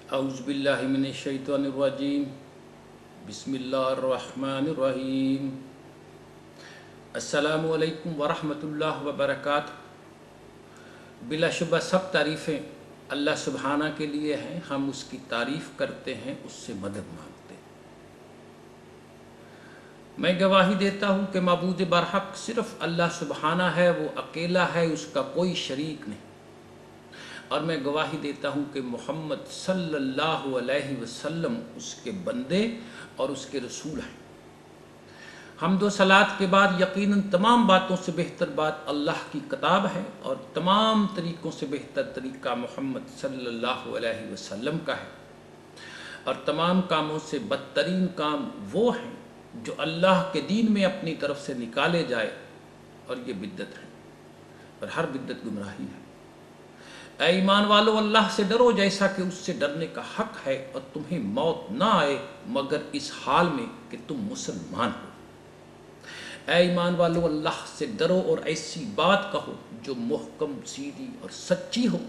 اعوذ باللہ من الشیطان الرجیم بسم اللہ الرحمن الرحیم السلام علیکم ورحمۃ اللہ وبرکاتہ۔ بلا شبہ سب تعریفیں اللہ سبحانہ کے لیے ہیں، ہم اس کی تعریف کرتے ہیں، اس سے مدد مانگتے ہیں۔ میں گواہی دیتا ہوں کہ معبود برحق صرف اللہ سبحانہ ہے، وہ اکیلا ہے، اس کا کوئی شریک نہیں، اور میں گواہی دیتا ہوں کہ محمد صلی اللہ علیہ وسلم اس کے بندے اور اس کے رسول ہیں۔ حمد و صلوات کے بعد یقیناً تمام باتوں سے بہتر بات اللہ کی کتاب ہے، اور تمام طریقوں سے بہتر طریقہ محمد صلی اللہ علیہ وسلم کا ہے، اور تمام کاموں سے بدترین کام وہ ہیں جو اللہ کے دین میں اپنی طرف سے نکالے جائے، اور یہ بدعت ہے، اور ہر بدعت گمراہی ہے۔ اے ایمان والو، اللہ سے ڈرو جیسا کہ اس سے ڈرنے کا حق ہے، اور تمہیں موت نہ آئے مگر اس حال میں کہ تم مسلمان ہو۔ اے ایمان والو، اللہ سے ڈرو اور ایسی بات کہو جو محکم، سیدھی اور سچی ہو۔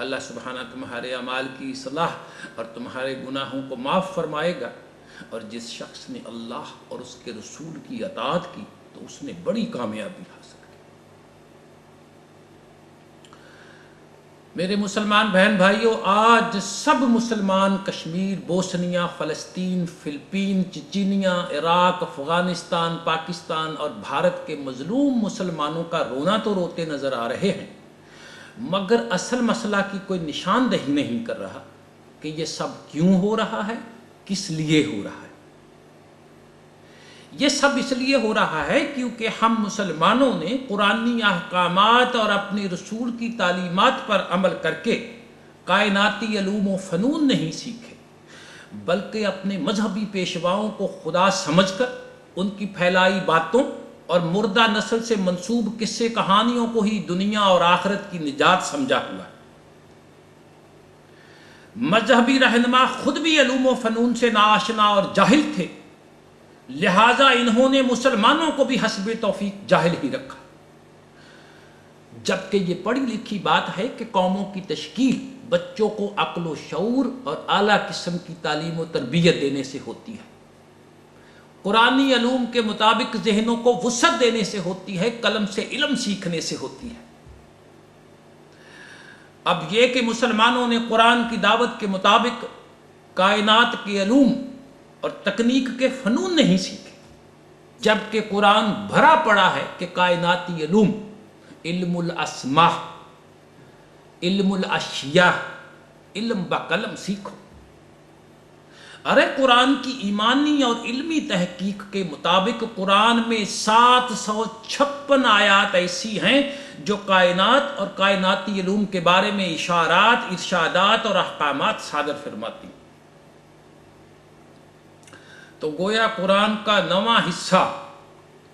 اللہ سبحانہ تمہارے اعمال کی اصلاح اور تمہارے گناہوں کو معاف فرمائے گا، اور جس شخص نے اللہ اور اس کے رسول کی اطاعت کی تو اس نے بڑی کامیابی حاصل کی۔ میرے مسلمان بہن بھائیوں، آج سب مسلمان کشمیر، بوسنیا، فلسطین، فلپین، چچینیا، عراق، افغانستان، پاکستان اور بھارت کے مظلوم مسلمانوں کا رونا تو روتے نظر آ رہے ہیں، مگر اصل مسئلہ کی کوئی نشاندہی نہیں کر رہا کہ یہ سب کیوں ہو رہا ہے، کس لیے ہو رہا ہے۔ یہ سب اس لیے ہو رہا ہے کیونکہ ہم مسلمانوں نے قرآنی احکامات اور اپنے رسول کی تعلیمات پر عمل کر کے کائناتی علوم و فنون نہیں سیکھے، بلکہ اپنے مذہبی پیشواؤں کو خدا سمجھ کر ان کی پھیلائی باتوں اور مردہ نسل سے منسوب قصے کہانیوں کو ہی دنیا اور آخرت کی نجات سمجھا ہوا ہے۔ مذہبی رہنما خود بھی علوم و فنون سے ناآشنا اور جاہل تھے، لہٰذا انہوں نے مسلمانوں کو بھی حسب توفیق جاہل ہی رکھا، جبکہ یہ پڑھی لکھی بات ہے کہ قوموں کی تشکیل بچوں کو عقل و شعور اور اعلیٰ قسم کی تعلیم و تربیت دینے سے ہوتی ہے، قرآنی علوم کے مطابق ذہنوں کو وسعت دینے سے ہوتی ہے، قلم سے علم سیکھنے سے ہوتی ہے۔ اب یہ کہ مسلمانوں نے قرآن کی دعوت کے مطابق کائنات کے علوم اور تکنیک کے فنون نہیں سیکھے، جبکہ قرآن بھرا پڑا ہے کہ کائناتی علوم، علم الاسماء، علم الاشیاء، علم بقلم سیکھو۔ ارے قرآن کی ایمانی اور علمی تحقیق کے مطابق قرآن میں 756 آیات ایسی ہیں جو کائنات اور کائناتی علوم کے بارے میں اشارات، ارشادات اور احکامات صادر فرماتی ہیں۔ تو گویا قرآن کا 9واں حصہ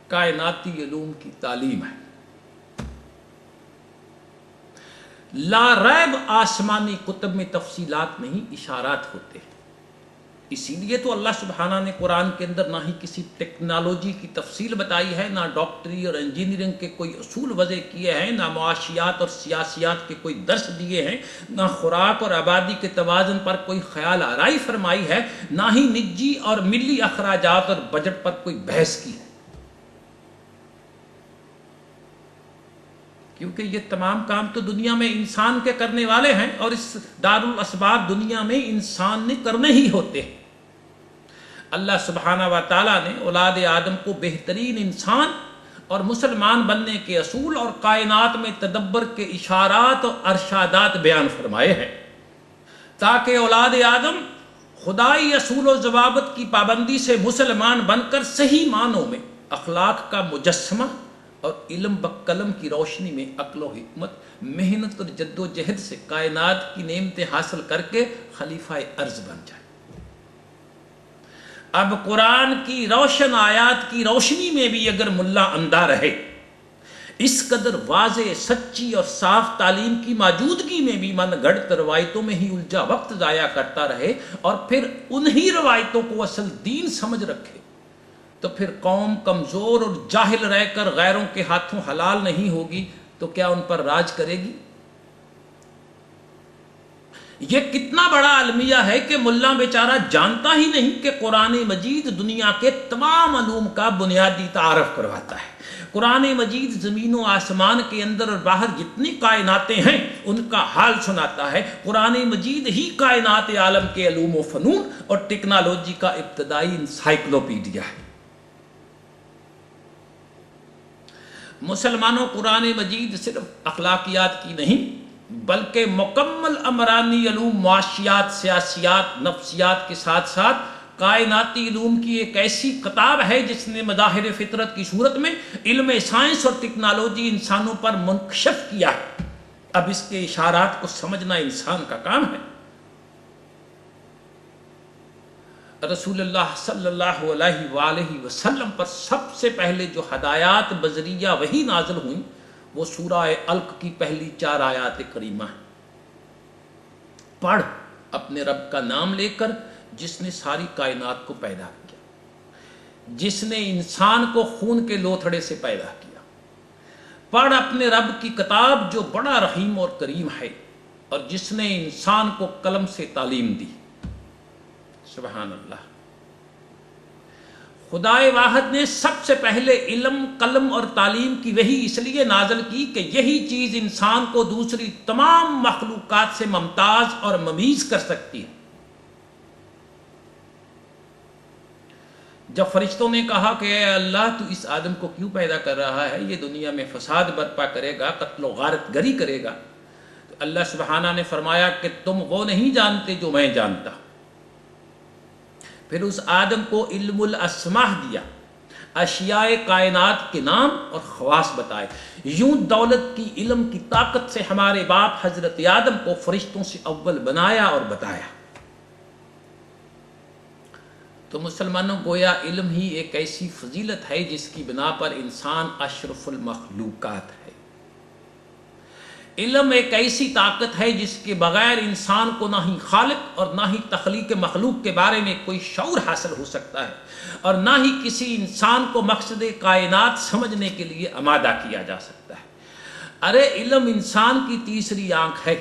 کائناتی علوم کی تعلیم ہے۔ لا ریب آسمانی کتب میں تفصیلات نہیں، اشارات ہوتے ہیں۔ اسی لیے تو اللہ سبحانہ نے قرآن کے اندر نہ ہی کسی ٹیکنالوجی کی تفصیل بتائی ہے، نہ ڈاکٹری اور انجینئرنگ کے کوئی اصول وضع کیے ہیں، نہ معاشیات اور سیاسیات کے کوئی درس دیے ہیں، نہ خوراک اور آبادی کے توازن پر کوئی خیال آرائی فرمائی ہے، نہ ہی نجی اور ملی اخراجات اور بجٹ پر کوئی بحث کی ہے، کیونکہ یہ تمام کام تو دنیا میں انسان کے کرنے والے ہیں، اور اس دارالاسباب دنیا میں انسان نے کرنے ہی ہوتے ہیں۔ اللہ سبحانہ و تعالیٰ نے اولاد آدم کو بہترین انسان اور مسلمان بننے کے اصول اور کائنات میں تدبر کے اشارات اور ارشادات بیان فرمائے ہیں، تاکہ اولاد آدم خدائی اصول و ضوابط کی پابندی سے مسلمان بن کر صحیح معنوں میں اخلاق کا مجسمہ اور علم بقلم کی روشنی میں عقل و حکمت، محنت اور جد و جہد سے کائنات کی نعمتیں حاصل کر کے خلیفہ ارض بن جائے۔ اب قرآن کی روشن آیات کی روشنی میں بھی اگر ملا اندھا رہے، اس قدر واضح، سچی اور صاف تعلیم کی موجودگی میں بھی من گھڑت روایتوں میں ہی الجھا وقت ضائع کرتا رہے، اور پھر انہی روایتوں کو اصل دین سمجھ رکھے، تو پھر قوم کمزور اور جاہل رہ کر غیروں کے ہاتھوں حلال نہیں ہوگی تو کیا ان پر راج کرے گی؟ یہ کتنا بڑا المیہ ہے کہ ملا بیچارہ جانتا ہی نہیں کہ قرآن مجید دنیا کے تمام علوم کا بنیادی تعارف کرواتا ہے۔ قرآن مجید زمین و آسمان کے اندر اور باہر جتنی کائناتیں ہیں ان کا حال سناتا ہے۔ قرآن مجید ہی کائنات عالم کے علوم و فنون اور ٹیکنالوجی کا ابتدائی انسائکلوپیڈیا ہے۔ مسلمانوں، قرآن مجید صرف اخلاقیات کی نہیں بلکہ مکمل عمرانی علوم، معاشیات، سیاسیات، نفسیات کے ساتھ ساتھ کائناتی علوم کی ایک ایسی کتاب ہے جس نے مظاہر فطرت کی صورت میں علم سائنس اور ٹیکنالوجی انسانوں پر منکشف کیا ہے۔ اب اس کے اشارات کو سمجھنا انسان کا کام ہے۔ رسول اللہ صلی اللہ علیہ وآلہ وسلم پر سب سے پہلے جو ہدایات بذریعہ وحی نازل ہوئیں وہ سورہ علق کی پہلی 4 آیات کریمہ ہیں۔ پڑھ اپنے رب کا نام لے کر جس نے ساری کائنات کو پیدا کیا، جس نے انسان کو خون کے لوتھڑے سے پیدا کیا۔ پڑھ اپنے رب کی کتاب جو بڑا رحیم اور کریم ہے اور جس نے انسان کو قلم سے تعلیم دی۔ سبحان اللہ۔ خدائے واحد نے سب سے پہلے علم، قلم اور تعلیم کی وحی اس لیے نازل کی کہ یہی چیز انسان کو دوسری تمام مخلوقات سے ممتاز اور ممیز کر سکتی ہے۔ جب فرشتوں نے کہا کہ اے اللہ تو اس آدم کو کیوں پیدا کر رہا ہے، یہ دنیا میں فساد برپا کرے گا، قتل و غارت گری کرے گا، تو اللہ سبحانہ نے فرمایا کہ تم وہ نہیں جانتے جو میں جانتا۔ پھر اس آدم کو علم الاسماء دیا، اشیاء کائنات کے نام اور خواص بتائے۔ یوں دولت کی، علم کی طاقت سے ہمارے باپ حضرت آدم کو فرشتوں سے اول بنایا اور بتایا۔ تو مسلمانوں، گویا علم ہی ایک ایسی فضیلت ہے جس کی بنا پر انسان اشرف المخلوقات ہے۔ علم ایک ایسی طاقت ہے جس کے بغیر انسان کو نہ ہی خالق اور نہ ہی تخلیق مخلوق کے بارے میں کوئی شعور حاصل ہو سکتا ہے، اور نہ ہی کسی انسان کو مقصد کائنات سمجھنے کے لیے آمادہ کیا جا سکتا ہے۔ ارے علم انسان کی تیسری آنکھ ہے،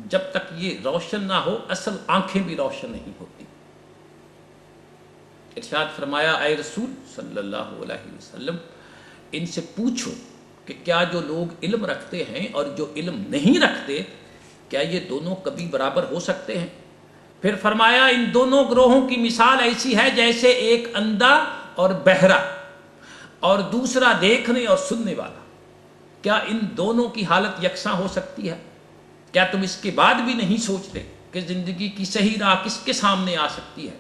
جب تک یہ روشن نہ ہو اصل آنکھیں بھی روشن نہیں ہوتی۔ ارشاد فرمایا، اے رسول صلی اللہ علیہ وسلم، ان سے پوچھو کہ کیا جو لوگ علم رکھتے ہیں اور جو علم نہیں رکھتے، کیا یہ دونوں کبھی برابر ہو سکتے ہیں؟ پھر فرمایا، ان دونوں گروہوں کی مثال ایسی ہے جیسے ایک اندھا اور بہرا اور دوسرا دیکھنے اور سننے والا۔ کیا ان دونوں کی حالت یکساں ہو سکتی ہے؟ کیا تم اس کے بعد بھی نہیں سوچتے کہ زندگی کی صحیح راہ کس کے سامنے آ سکتی ہے؟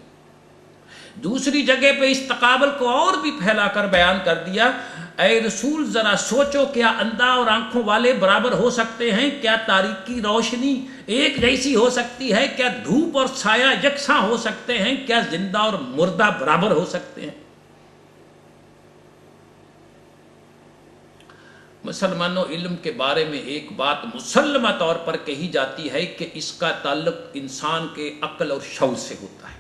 دوسری جگہ پہ اس تقابل کو اور بھی پھیلا کر بیان کر دیا، اے رسول ذرا سوچو، کیا اندھا اور آنکھوں والے برابر ہو سکتے ہیں؟ کیا تاریکی روشنی ایک جیسی ہو سکتی ہے؟ کیا دھوپ اور سایہ یکساں ہو سکتے ہیں؟ کیا زندہ اور مردہ برابر ہو سکتے ہیں؟ مسلمانوں، علم کے بارے میں ایک بات مسلمہ طور پر کہی جاتی ہے کہ اس کا تعلق انسان کے عقل اور شعور سے ہوتا ہے۔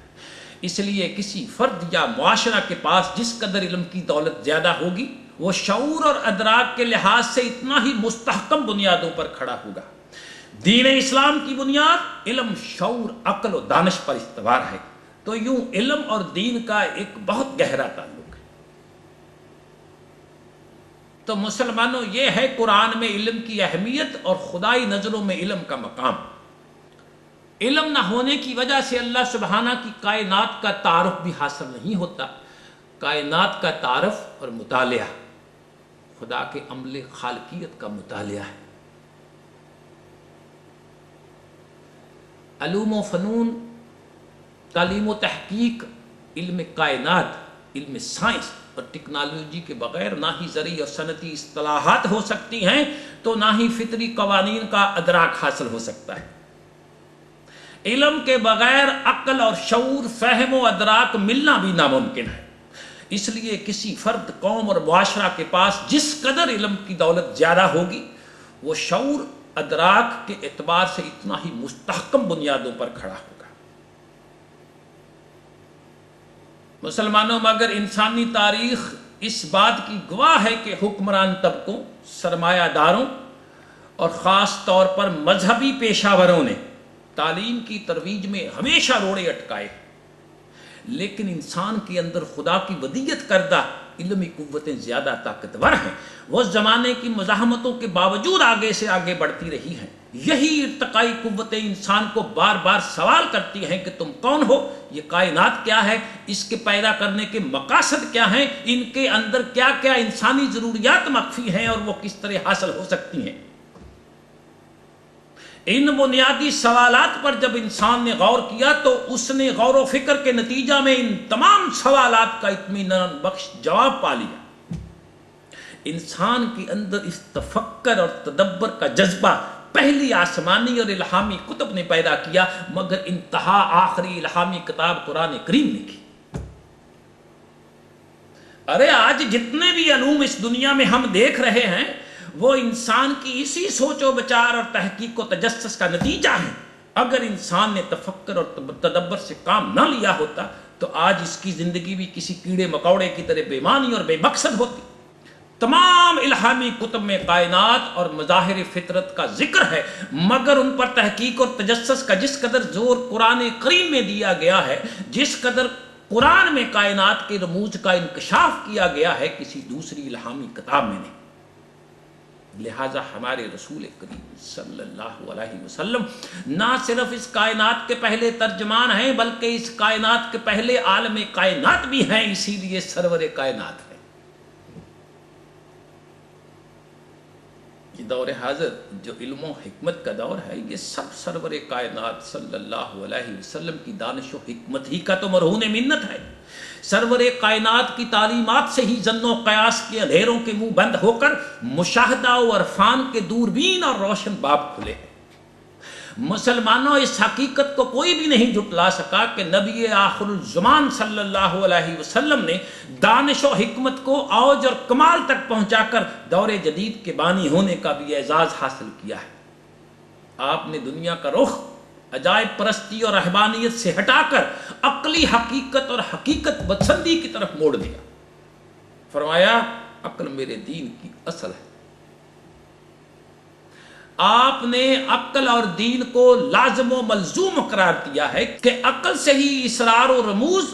اس لیے کسی فرد یا معاشرہ کے پاس جس قدر علم کی دولت زیادہ ہوگی، وہ شعور اور ادراک کے لحاظ سے اتنا ہی مستحکم بنیادوں پر کھڑا ہوگا۔ دین اسلام کی بنیاد علم، شعور، عقل و دانش پر استوار ہے۔ تو یوں علم اور دین کا ایک بہت گہرا تعلق ہے۔ تو مسلمانوں، یہ ہے قرآن میں علم کی اہمیت اور خدائی نظروں میں علم کا مقام۔ علم نہ ہونے کی وجہ سے اللہ سبحانہ کی کائنات کا تعارف بھی حاصل نہیں ہوتا۔ کائنات کا تعارف اور مطالعہ خدا کے عمل خالقیت کا مطالعہ ہے۔ علوم و فنون، تعلیم و تحقیق، علم کائنات، علم سائنس اور ٹیکنالوجی کے بغیر نہ ہی زرعی اور صنعتی اصطلاحات ہو سکتی ہیں، تو نہ ہی فطری قوانین کا ادراک حاصل ہو سکتا ہے۔ علم کے بغیر عقل اور شعور، فہم و ادراک ملنا بھی ناممکن ہے۔ اس لیے کسی فرد، قوم اور معاشرہ کے پاس جس قدر علم کی دولت زیادہ ہوگی، وہ شعور، ادراک کے اعتبار سے اتنا ہی مستحکم بنیادوں پر کھڑا ہوگا۔ مسلمانوں، مگر انسانی تاریخ اس بات کی گواہ ہے کہ حکمران طبقوں، سرمایہ داروں اور خاص طور پر مذہبی پیشہ وروں نے تعلیم کی ترویج میں ہمیشہ روڑے اٹکائے، لیکن انسان کے اندر خدا کی ودیت کردہ علمی قوتیں زیادہ طاقتور ہیں، وہ زمانے کی مزاحمتوں کے باوجود آگے سے آگے بڑھتی رہی ہیں۔ یہی ارتقائی قوتیں انسان کو بار بار سوال کرتی ہیں کہ تم کون ہو، یہ کائنات کیا ہے، اس کے پیدا کرنے کے مقاصد کیا ہیں، ان کے اندر کیا کیا انسانی ضروریات مخفی ہیں اور وہ کس طرح حاصل ہو سکتی ہیں۔ ان بنیادی سوالات پر جب انسان نے غور کیا تو اس نے غور و فکر کے نتیجہ میں ان تمام سوالات کا اطمینان بخش جواب پا لیا۔ انسان کے اندر اس تفکر اور تدبر کا جذبہ پہلی آسمانی اور الہامی کتب نے پیدا کیا، مگر انتہا آخری الہامی کتاب قرآن کریم نے کی۔ ارے آج جتنے بھی علوم اس دنیا میں ہم دیکھ رہے ہیں وہ انسان کی اسی سوچ و بچار اور تحقیق و تجسس کا نتیجہ ہے۔ اگر انسان نے تفکر اور تدبر سے کام نہ لیا ہوتا تو آج اس کی زندگی بھی کسی کیڑے مکوڑے کی طرح بے معنی اور بے مقصد ہوتی۔ تمام الہامی کتب میں کائنات اور مظاہر فطرت کا ذکر ہے، مگر ان پر تحقیق اور تجسس کا جس قدر زور قرآن کریم میں دیا گیا ہے، جس قدر قرآن میں کائنات کے رموز کا انکشاف کیا گیا ہے، کسی دوسری الہامی کتاب میں نہیں۔ لہٰذا ہمارے رسول کریم صلی اللہ علیہ وسلم نہ صرف اس کائنات کے پہلے ترجمان ہیں بلکہ اس کائنات کے پہلے عالم کائنات بھی ہیں، اسی لیے سرور کائنات ہے۔ یہ دور حاضر جو علم و حکمت کا دور ہے، یہ سب سرور کائنات صلی اللہ علیہ وسلم کی دانش و حکمت ہی کا تو مرہون منت ہے۔ سرور کائنات کی تعلیمات سے ہی ظن و قیاس کے اندھیروں کے منہ بند ہو کر مشاہدہ و عرفان کے دوربین اور روشن باب کھلے ہیں۔ مسلمانوں اس حقیقت کو کوئی بھی نہیں جھٹلا سکا کہ نبی آخر الزمان صلی اللہ علیہ وسلم نے دانش و حکمت کو اوج اور کمال تک پہنچا کر دور جدید کے بانی ہونے کا بھی اعزاز حاصل کیا ہے۔ آپ نے دنیا کا رخ عجائب پرستی اور رہبانیت سے ہٹا کر عقلی حقیقت اور حقیقت پسندی کی طرف موڑ دیا۔ فرمایا عقل میرے دین کی اصل ہے۔ آپ نے عقل اور دین کو لازم و ملزوم قرار دیا ہے کہ عقل سے ہی اسرار و رموز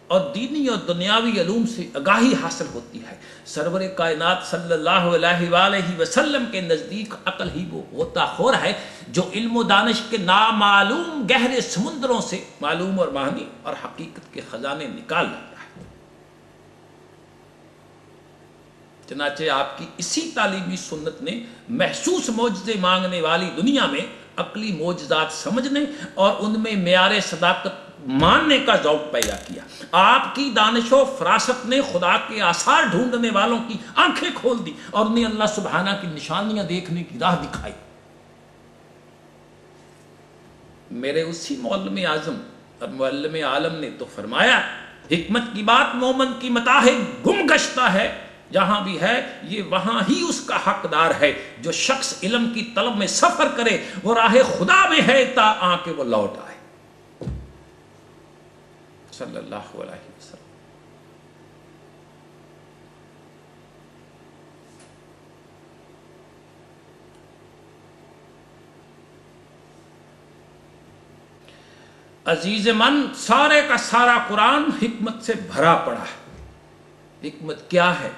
اور دینی اور دنیاوی علوم سے آگاہی حاصل ہوتی ہے۔ سرور کائنات صلی اللہ علیہ وآلہ وسلم کے نزدیک عقل ہی وہ غوطہ خور ہے جو علم و دانش کے نامعلوم گہرے سمندروں سے معلوم اور معنی اور حقیقت کے خزانے نکال لاتا ہے۔ چنانچہ آپ کی اسی تعلیمی سنت نے محسوس معجزے مانگنے والی دنیا میں عقلی معجزات سمجھنے اور ان میں معیار صداقت ماننے کا ذوق پیدا کیا۔ آپ کی دانش و فراست نے خدا کے آثار ڈھونڈنے والوں کی آنکھیں کھول دی اور انہیں اللہ سبحانہ کی نشانیاں دیکھنے کی راہ دکھائی۔ میرے اسی معلم اعظم اور معلم عالم نے تو فرمایا، حکمت کی بات مومن کی متاح گم گشتہ ہے، جہاں بھی ہے یہ وہاں ہی اس کا حقدار ہے۔ جو شخص علم کی طلب میں سفر کرے وہ راہ خدا میں ہے تا آن کے وہ لوٹ آئے۔ صلی اللہ علیہ وسلم۔ عزیز من، سارے کا سارا قرآن حکمت سے بھرا پڑا ہے۔ حکمت کیا ہے؟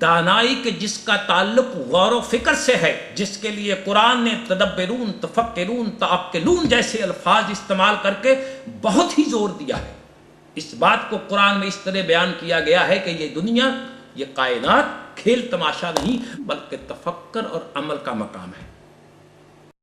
دانائی کے جس کا تعلق غور و فکر سے ہے، جس کے لیے قرآن نے تدبرون، تفکرون، تعقلون جیسے الفاظ استعمال کر کے بہت ہی زور دیا ہے۔ اس بات کو قرآن میں اس طرح بیان کیا گیا ہے کہ یہ دنیا، یہ کائنات کھیل تماشا نہیں بلکہ تفکر اور عمل کا مقام ہے۔